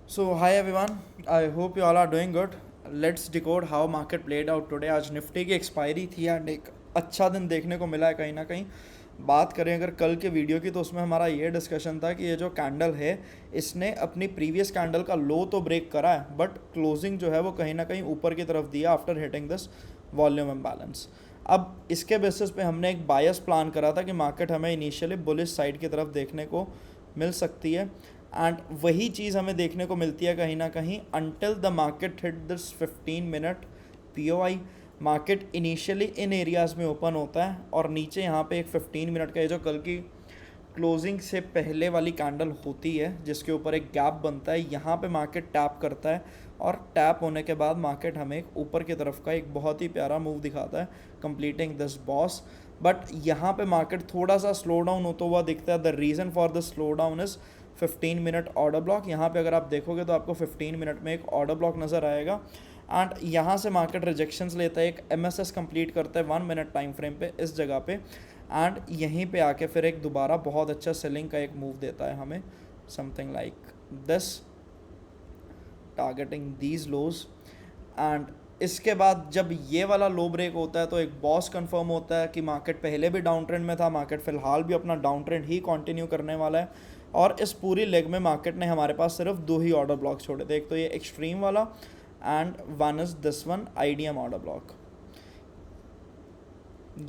So hi everyone, I hope you all are doing good. Let's decode how market played out today. आज Nifty की expiry थी and एक अच्छा दिन देखने को मिला है कहीं ना कहीं। बात करें अगर कल के वीडियो की तो उसमें हमारा ये डिस्कशन था कि ये जो कैंडल है इसने अपनी प्रीवियस कैंडल का लो तो ब्रेक करा है बट क्लोजिंग जो है वो कहीं ना कहीं ऊपर की तरफ दिया after hitting this volume imbalance. अब इसके बेसिस पे हमने एक बायस प्लान करा था कि मार्केट हमें इनिशियली बुलिश साइड की तरफ देखने को मिल सकती है एंड वही चीज़ हमें देखने को मिलती है कहीं ना कहीं until the market hit this 15 minute POI. Market initially in areas में ओपन होता है और नीचे यहाँ पे एक 15 मिनट का ये जो कल की क्लोजिंग से पहले वाली कैंडल होती है जिसके ऊपर एक गैप बनता है, यहाँ पे मार्केट टैप करता है और टैप होने के बाद मार्केट हमें एक ऊपर की तरफ का एक बहुत ही प्यारा मूव दिखाता है कंप्लीटिंग दिस बॉस। बट यहाँ पे मार्केट थोड़ा सा स्लो डाउन होता हुआ दिखता है। The reason for the slow down is 15 minute order block. यहाँ पे अगर आप देखोगे तो आपको 15 मिनट में एक ऑर्डर ब्लॉक नज़र आएगा एंड यहाँ से मार्केट रिजेक्शंस लेता है, एक एमएसएस कंप्लीट करता है 1 मिनट टाइम फ्रेम पे इस जगह पे एंड यहीं पे आके फिर एक दोबारा बहुत अच्छा सेलिंग का एक मूव देता है हमें something like this targeting these lows. And इसके बाद जब ये वाला लो ब्रेक होता है तो एक बॉस कंफर्म होता है कि मार्केट पहले भी डाउन ट्रेंड में था, मार्केट फिलहाल भी अपना डाउन ट्रेंड ही कंटिन्यू करने वाला है और इस पूरी लेग में मार्केट ने हमारे पास सिर्फ दो ही ऑर्डर ब्लॉक छोड़े थे, एक तो ये एक्सट्रीम वाला and one is this one IDM order block.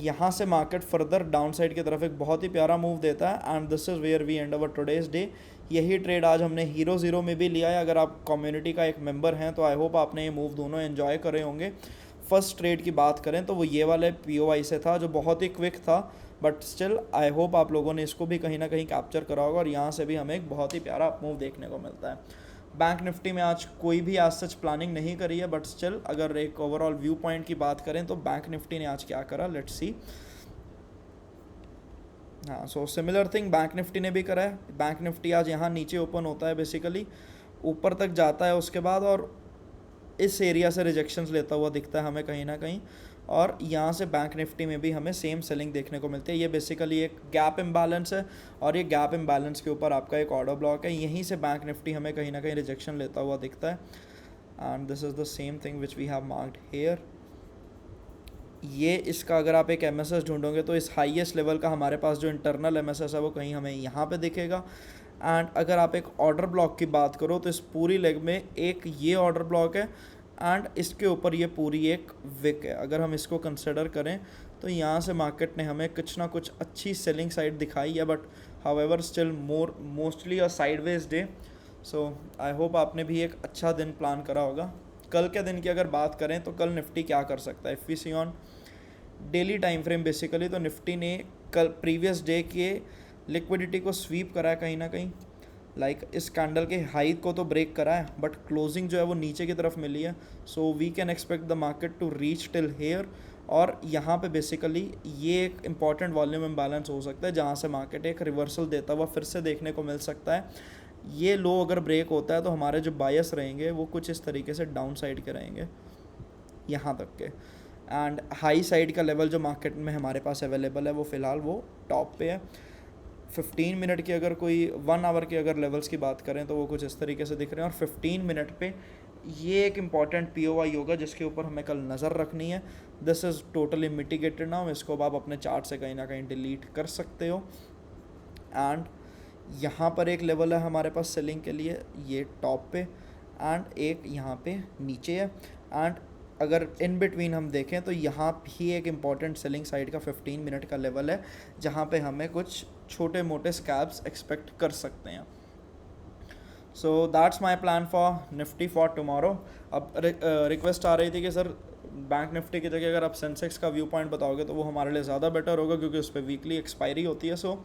यहाँ से मार्केट फर्दर डाउन साइड की तरफ एक बहुत ही प्यारा मूव देता है and this is where we end our today's day. यही ट्रेड आज हमने हीरो ज़ीरो में भी लिया है। अगर आप कम्युनिटी का एक मेंबर हैं तो आई होप आपने ये मूव दोनों एंजॉय करे होंगे। फर्स्ट ट्रेड की बात करें तो वो ये वाले पीओआई से था जो बहुत ही क्विक था बट स्टिल आई होप आप लोगों ने इसको भी कहीं ना कहीं कैप्चर करा होगा और यहाँ से भी हमें एक बहुत ही प्यारा मूव देखने को मिलता है। बैंक निफ्टी में आज कोई भी आज सच प्लानिंग नहीं करी है बट स्टिल अगर एक ओवरऑल व्यू पॉइंट की बात करें तो बैंक निफ्टी ने आज क्या करा, लेट्स सी। हाँ, so similar thing bank Nifty ने भी करा है। बैंक निफ्टी आज यहाँ नीचे ओपन होता है, बेसिकली ऊपर तक जाता है उसके बाद और इस एरिया से रिजेक्शंस लेता हुआ दिखता है हमें कहीं ना कहीं और यहाँ से बैंक निफ्टी में भी हमें सेम सेलिंग देखने को मिलती है। ये बेसिकली एक गैप इम्बैलेंस है और ये गैप इम्बैलेंस के ऊपर आपका एक ऑर्डर ब्लॉक है। यहीं से बैंक निफ्टी हमें कहीं ना कहीं रिजेक्शन लेता हुआ दिखता है and this is the same thing which we have marked here. ये इसका अगर आप एक एम ढूंढोगे तो इस हाईएस्ट लेवल का हमारे पास जो इंटरनल एम है वो कहीं हमें यहाँ पे दिखेगा। एंड अगर आप एक ऑर्डर ब्लॉक की बात करो तो इस पूरी लेग में एक ये ऑर्डर ब्लॉक है एंड इसके ऊपर ये पूरी एक विक है। अगर हम इसको कंसिडर करें तो यहाँ से मार्केट ने हमें कुछ ना कुछ अच्छी सेलिंग साइड दिखाई है but however still mostly a sideways day. So I hope आपने भी एक अच्छा दिन प्लान करा होगा। कल के दिन की अगर बात करें तो कल निफ्टी क्या कर सकता है, if we see on daily time frame basically तो निफ्टी ने कल प्रीवियस डे के लिक्विडिटी को स्वीप करा है कहीं ना कहीं। इस कैंडल के हाई को तो ब्रेक करा है बट क्लोजिंग जो है वो नीचे की तरफ मिली है। So we can expect the market to reach till here और यहाँ पे बेसिकली ये एक इम्पॉर्टेंट वॉल्यूम इम्बैलेंस हो सकता है जहाँ से मार्केट एक रिवर्सल देता हुआ फिर से देखने को मिल सकता है। ये लो अगर ब्रेक होता है तो हमारे जो बायस रहेंगे वो कुछ इस तरीके से डाउन साइड के रहेंगे यहाँ तक के एंड हाई साइड का लेवल जो मार्केट में हमारे पास अवेलेबल है वो फ़िलहाल वो टॉप पे है। 15 मिनट की अगर कोई 1 आवर की अगर लेवल्स की बात करें तो वो कुछ इस तरीके से दिख रहे हैं और 15 मिनट पे ये एक इम्पॉर्टेंट पीओआई होगा जिसके ऊपर हमें कल नज़र रखनी है। This is totally mitigated now, इसको अब आप अपने चार्ट से कहीं ना कहीं डिलीट कर सकते हो। एंड यहाँ पर एक लेवल है हमारे पास सेलिंग के लिए, ये टॉप पे एंड एक यहाँ पे नीचे है एंड अगर इन बिटवीन हम देखें तो यहाँ भी एक इम्पॉर्टेंट सेलिंग साइड का 15 मिनट का लेवल है जहाँ पे हमें कुछ छोटे मोटे स्कैब्स एक्सपेक्ट कर सकते हैं। So that's my plan for Nifty for tomorrow. अब रिक्वेस्ट आ रही थी कि सर बैंक निफ्टी की जगह अगर आप सेंसेक्स का व्यू पॉइंट बताओगे तो वो हमारे लिए ज़्यादा बेटर होगा क्योंकि उस पर वीकली एक्सपायरी होती है। So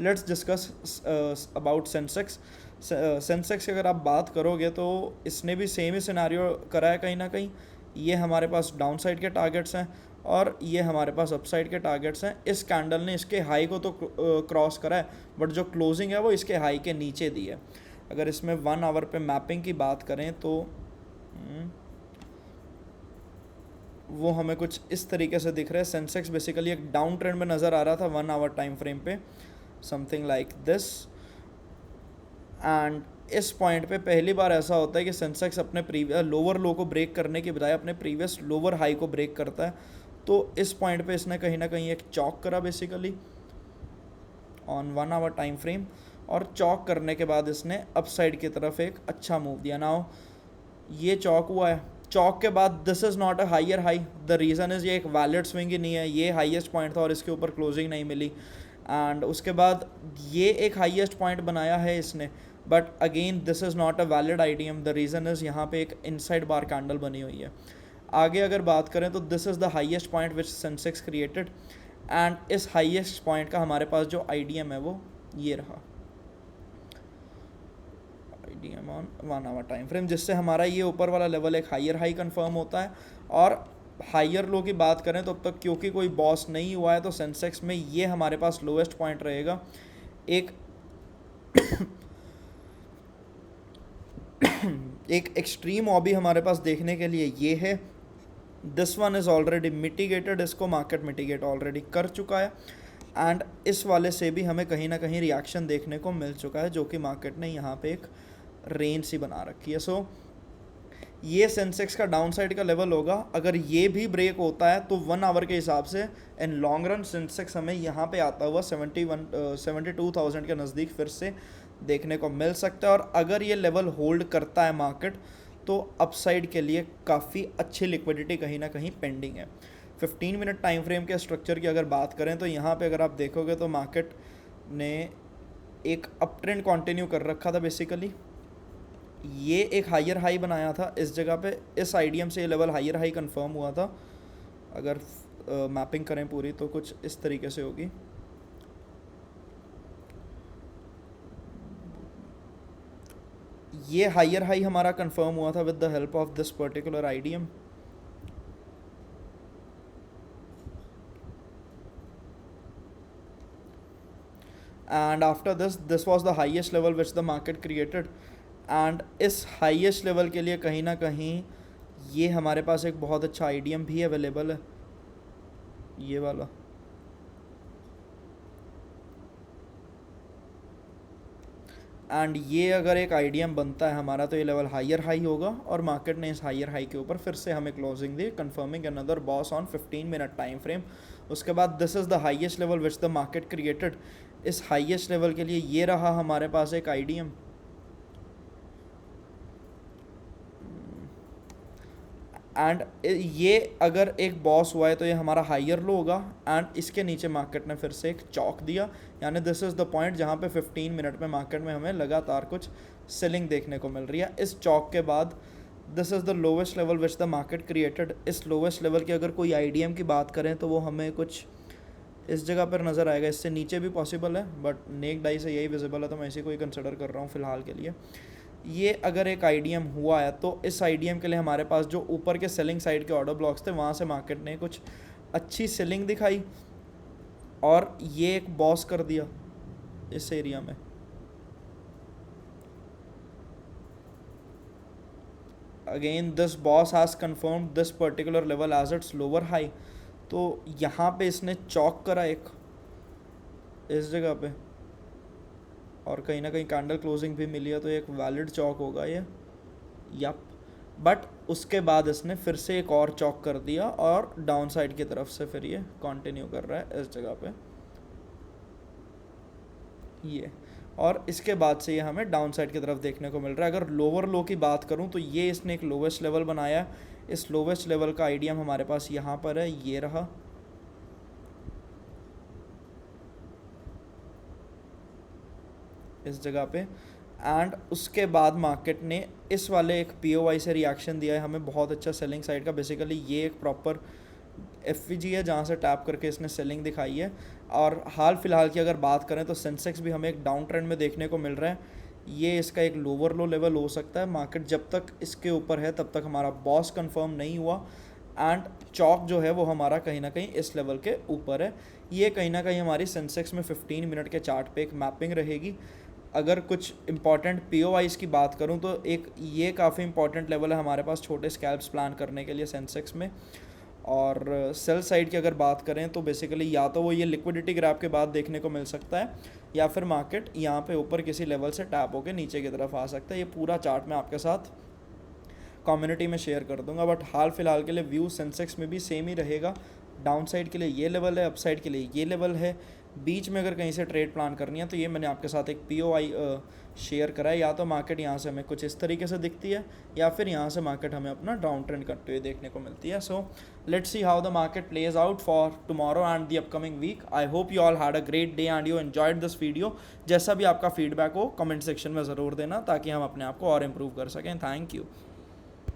let's discuss about Sensex. Sensex की अगर आप बात करोगे तो इसने भी सेम ही सिनारियो करा है कहीं ना कहीं। ये हमारे पास डाउन साइड के टारगेट्स हैं और ये हमारे पास अपसाइड के टारगेट्स हैं। इस कैंडल ने इसके हाई को तो क्रॉस करा है बट जो क्लोजिंग है वो इसके हाई के नीचे दी है। अगर इसमें 1 आवर पे मैपिंग की बात करें तो वो हमें कुछ इस तरीके से दिख रहा है। सेंसेक्स बेसिकली एक डाउन ट्रेंड में नज़र आ रहा था 1 आवर टाइम फ्रेम पे, समथिंग लाइक दिस एंड इस पॉइंट पे पहली बार ऐसा होता है कि सेंसेक्स अपने प्रीवियस लोअर लो को ब्रेक करने के बजाय अपने प्रीवियस लोअर हाई को ब्रेक करता है। तो इस पॉइंट पे इसने कहीं ना कहीं एक चॉक करा basically on 1 hour time frame, और चॉक करने के बाद इसने अपसाइड की तरफ एक अच्छा मूव दिया। नाउ ये चॉक हुआ है, चॉक के बाद this is not a higher high, the reason is ये एक वैलिड स्विंग ही नहीं है, ये हाईएस्ट पॉइंट था और इसके ऊपर क्लोजिंग नहीं मिली। एंड उसके बाद ये एक हाईएस्ट पॉइंट बनाया है इसने, but again this is not a valid idiom, the reason is यहाँ पे एक इनसाइड बार कैंडल बनी हुई है। आगे अगर बात करें तो this is the highest point which Sensex created, and इस हाईएस्ट पॉइंट का हमारे पास जो आईडीएम है वो ये रहा, IDM on 1 hour time frame, जिससे हमारा ये ऊपर वाला लेवल एक हायर हाई कंफर्म होता है। और हायर लो की बात करें तो अब तक क्योंकि कोई बॉस नहीं हुआ है तो सेंसेक्स में ये हमारे पास लोएस्ट पॉइंट रहेगा। एक एक एक्सट्रीम हॉबी हमारे पास देखने के लिए ये है, this one is already mitigated, इसको मार्केट मिटिगेट ऑलरेडी कर चुका है, एंड इस वाले से भी हमें कहीं ना कहीं रिएक्शन देखने को मिल चुका है, जो कि मार्केट ने यहाँ पे एक रेंज सी बना रखी है। सो ये सेंसेक्स का डाउन साइड का लेवल होगा। अगर ये भी ब्रेक होता है तो 1 आवर के हिसाब से इन लॉन्ग रन सेंसेक्स हमें यहाँ पे आता हुआ 72,000 के नज़दीक फिर से देखने को मिल सकता है। और अगर ये लेवल होल्ड करता है मार्केट तो अपसाइड के लिए काफ़ी अच्छी लिक्विडिटी कहीं ना कहीं पेंडिंग है। 15 मिनट टाइम फ्रेम के स्ट्रक्चर की अगर बात करें तो यहाँ पे अगर आप देखोगे तो मार्केट ने एक अप ट्रेंड कंटिन्यू कर रखा था बेसिकली, ये एक हायर हाई बनाया था इस जगह पे, इस आईडीएम से ये लेवल हायर हाई कंफर्म हुआ था। अगर मैपिंग करें पूरी तो कुछ इस तरीके से होगी, ये हायर हाई हमारा कंफर्म हुआ था with the help of this particular IDM. And after this was the highest level which the market created, and इस हाईएस्ट लेवल के लिए कहीं ना कहीं ये हमारे पास एक बहुत अच्छा आईडीएम भी अवेलेबल है, ये वाला। एंड ये अगर एक आईडीएम बनता है हमारा तो ये लेवल हायर हाई होगा, और मार्केट ने इस हायर हाई के ऊपर फिर से हमें क्लोजिंग दी, confirming another BOS on 15 minute time frame. उसके बाद this is the highest level which the market created, इस हाईएस्ट लेवल के लिए ये रहा हमारे पास एक आईडीएम। एंड ये अगर एक बॉस हुआ है तो ये हमारा हायर लो होगा, एंड इसके नीचे मार्केट ने फिर से एक चौक दिया, यानी दिस इज़ द पॉइंट जहाँ पे 15 मिनट में मार्केट में हमें लगातार कुछ सेलिंग देखने को मिल रही है। इस चौक के बाद this is the lowest level which the market created, इस लोवेस्ट लेवल की अगर कोई आईडीएम की बात करें तो वो हमें कुछ इस जगह पर नज़र आएगा, इससे नीचे भी पॉसिबल है बट नेक डाई से यही विजिबल है तो मैं इसी को ही कंसिडर कर रहा हूँ फ़िलहाल के लिए। ये अगर एक आईडीएम हुआ है तो इस आईडीएम के लिए हमारे पास जो ऊपर के सेलिंग साइड के ऑर्डर ब्लॉक्स थे वहाँ से मार्केट ने कुछ अच्छी सेलिंग दिखाई और ये एक बॉस कर दिया इस एरिया में। Again this BOS has confirm this particular level as it's lower high, तो यहाँ पे इसने चौक करा एक इस जगह पे, और कहीं ना कहीं कैंडल क्लोजिंग भी मिली है तो एक वैलिड चौक होगा ये, यप। बट उसके बाद इसने फिर से एक और चौक कर दिया और डाउन साइड की तरफ से फिर ये कंटिन्यू कर रहा है इस जगह पे ये, और इसके बाद से ये हमें डाउन साइड की तरफ देखने को मिल रहा है। अगर लोअर लो की बात करूं तो ये इसने एक लोवेस्ट लेवल बनाया, इस लोवेस्ट लेवल का आईडीएम हमारे पास यहाँ पर है, ये रहा। इस जगह पे, एंड उसके बाद मार्केट ने इस वाले एक पीओवाई से रिएक्शन दिया है हमें बहुत अच्छा सेलिंग साइड का। बेसिकली ये एक प्रॉपर एफवीजी है जहाँ से टैप करके इसने सेलिंग दिखाई है। और हाल फिलहाल की अगर बात करें तो सेंसेक्स भी हमें एक डाउन ट्रेंड में देखने को मिल रहा है, ये इसका एक लोअर लो लेवल हो सकता है। मार्केट जब तक इसके ऊपर है तब तक हमारा बॉस कंफर्म नहीं हुआ, एंड चौक जो है वो हमारा कहीं ना कहीं इस लेवल के ऊपर है। ये कहीं ना कहीं हमारी सेंसेक्स में 15 मिनट के चार्ट पे एक मैपिंग रहेगी। अगर कुछ इंपॉर्टेंट पीओआईज़ की बात करूं तो एक ये काफ़ी इंपॉर्टेंट लेवल है हमारे पास छोटे स्कैल्प्स प्लान करने के लिए सेंसेक्स में, और सेल साइड की अगर बात करें तो बेसिकली या तो वो ये लिक्विडिटी ग्रैब के बाद देखने को मिल सकता है, या फिर मार्केट यहाँ पे ऊपर किसी लेवल से टैप होकर नीचे की तरफ आ सकता है। ये पूरा चार्ट मैं आपके साथ कम्युनिटी में शेयर कर दूंगा, बट हाल फिलहाल के लिए व्यू सेंसेक्स में भी सेम ही रहेगा। डाउन साइड के लिए ये लेवल है, अप साइड के लिए ये लेवल है। बीच में अगर कहीं से ट्रेड प्लान करनी है तो ये मैंने आपके साथ एक POI शेयर करा है। या तो मार्केट यहाँ से हमें कुछ इस तरीके से दिखती है, या फिर यहाँ से मार्केट हमें अपना डाउन ट्रेंड करते हुए देखने को मिलती है। So let's see how the market plays out for tomorrow and the upcoming week. I hope you all had a great day and you enjoyed this video. जैसा भी आपका फीडबैक हो कमेंट सेक्शन में ज़रूर देना, ताकि हम अपने आप को और इम्प्रूव कर सकें। Thank you.